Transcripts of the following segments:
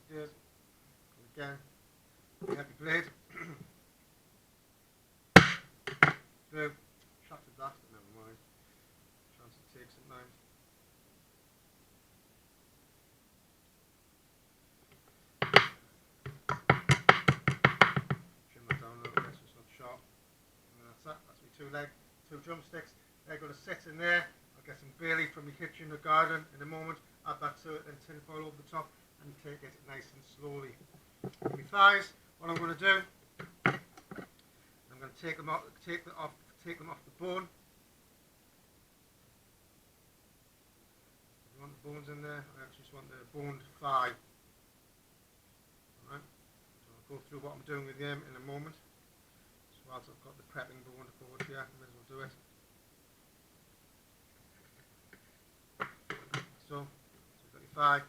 Cheers. Again, heavy blade. Through. Shattered that, but never mind. Chance to take sometimes. Trim that down a little bit so it's not sharp. And that's that. That's my two drumsticks. They're going to sit in there. I'll get some bay leaf from my kitchen or garden in a moment. Add that to it, then tin foil over the top, and take it nice and slowly. My thighs. What I'm going to do, I'm going to take them off the bone. You want the bones in there? I actually just want the boned thigh. Alright, so I'll go through what I'm doing with them in a moment. So whilst I've got the prepping bone forward here, I may as well do it. So you've got your thigh,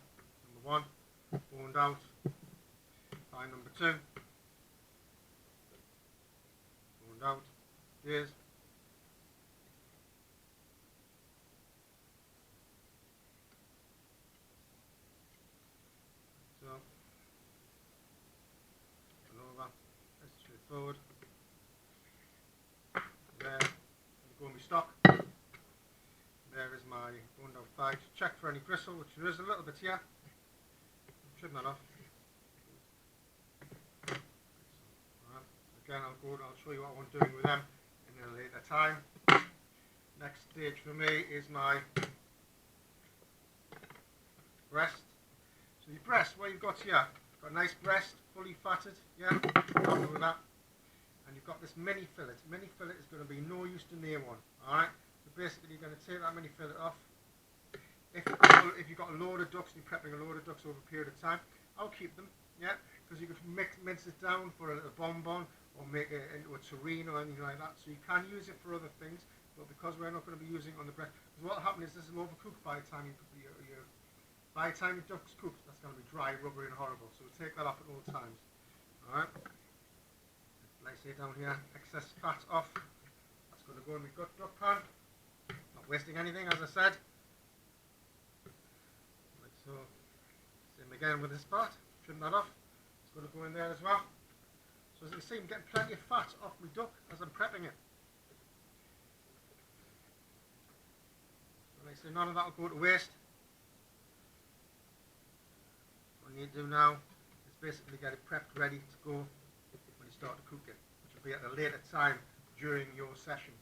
number one, boned out. Thigh number two, boned out. Cheers. So, and over, that's straightforward. There, go on my stock. There is my boned out thigh. Just check for any gristle, which there is a little bit here. Trim that off. Again, I'll show you what I'm doing with them in a later time. Next stage for me is my breast. So your breast, what you've got here, got a nice breast, fully fatted, yeah, happy with that. And you've got this mini fillet. Mini fillet is going to be no use to near one, alright? So basically you're going to take that mini fillet off. If you've got a load of ducks and you're prepping a load of ducks over a period of time, I'll keep them, yeah, because you can mince it down for a little bonbon, or make it into a terrine or anything like that. So you can use it for other things, but because we're not going to be using it on the breast, because what will happen is this will overcook by the time by the time your duck's cooked. That's going to be dry, rubbery, and horrible. So we'll take that off at all times. All right. Like I say down here, excess fat off. That's going to go in my duck pan. Not wasting anything, as I said. Like so. Same again with this part. Trim that off. It's going to go in there as well. So as you can see, I'm getting plenty of fat off my duck as I'm prepping it. So like I say, none of that will go to waste. What you need to do now is basically get it prepped ready to go when you start to cook it, which will be at a later time during your session.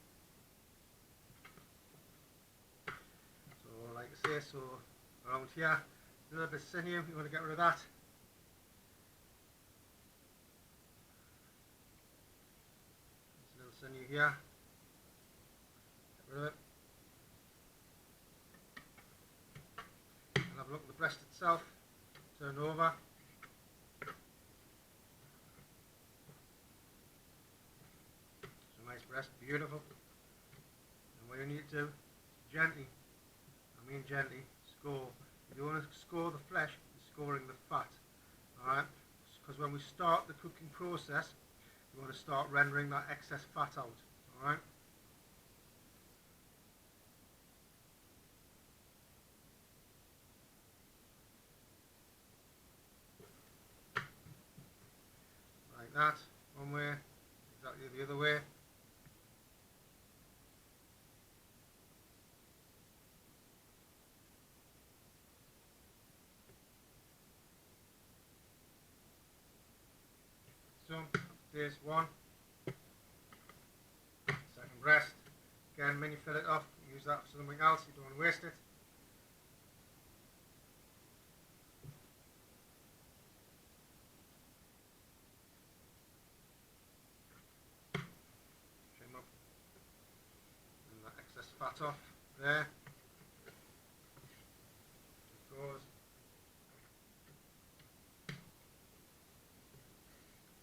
So like I say, so around here, a little bit of sinew, you want to get rid of that. Sinew here, get rid of it, and have a look at the breast itself, turn over, it's a nice breast, beautiful, and what you need to do, gently, I mean gently, score. If you want to score the flesh, you're scoring the fat, alright, because when we start the cooking process, you want to start rendering that excess fat out, alright? Like that, one way, exactly the other way. So, there's one. Second breast. Again, mini fillet off. Use that for something else. You don't want to waste it. Trim up. And that excess fat off there. It goes.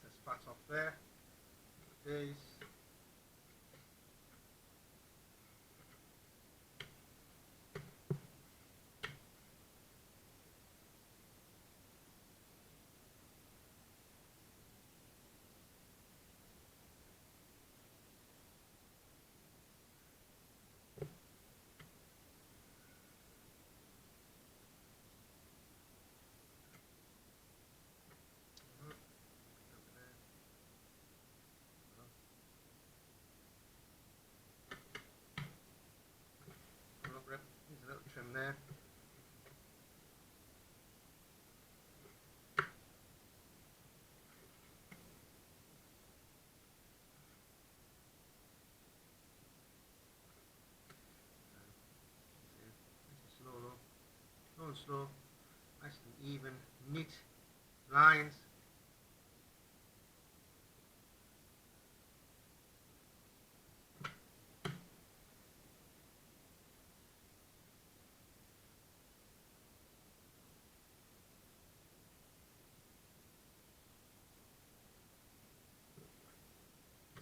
Excess fat off there. These. and slow, nice and even, neat lines.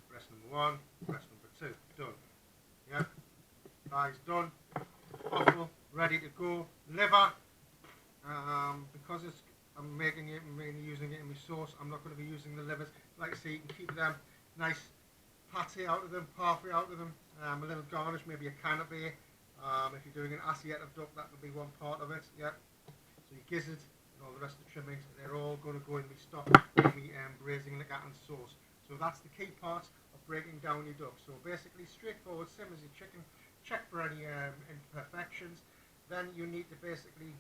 Breast number 1, breast number 2, done. Yeah, thighs done. Offal ready to go. Liver, because I'm making it and mainly using it in my sauce, I'm not going to be using the livers. Like I say, you can keep them nice pate out of them, parfait out of them, a little garnish, maybe a canapé. If you're doing an assiette of duck, that would be one part of it. Yeah. So your gizzard and all the rest of the trimmings, they're all going to go in my stock, in my braising liquor and sauce. So that's the key part of breaking down your duck. So basically straightforward, same as your chicken. Check for any imperfections. Then you need to basically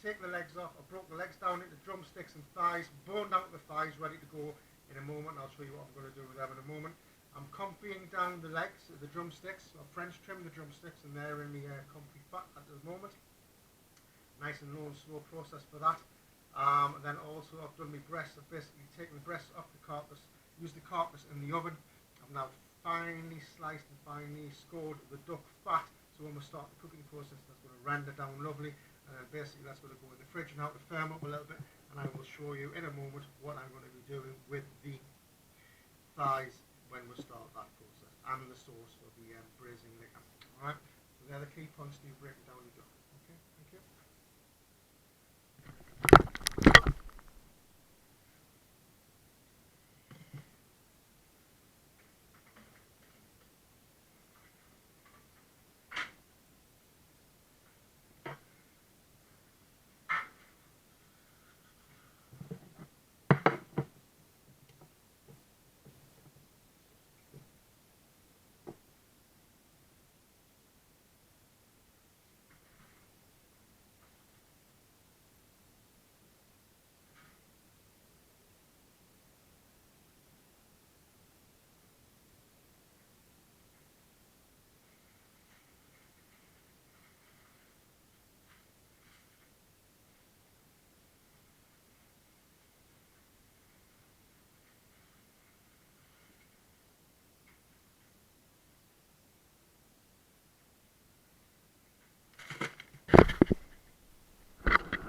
take the legs off. I broke the legs down into drumsticks and thighs, boned out the thighs, ready to go in a moment. I'll show you what I'm going to do with them in a moment. I'm compying down the legs, the drumsticks. I've French trimmed the drumsticks and they're in the compy fat at the moment. Nice and low and slow process for that. And then also I've done my breasts. I've basically taken the breasts off the carcass, used the carcass in the oven. I've now finely sliced and finely scored the duck fat. So when we start the cooking process, that's going to render down lovely. And then basically that's going to go in the fridge now to firm up a little bit. And I will show you in a moment what I'm going to be doing with the thighs when we start that process, and the sauce for the braising liquor. Alright, so they're the key points to breaking down your duck.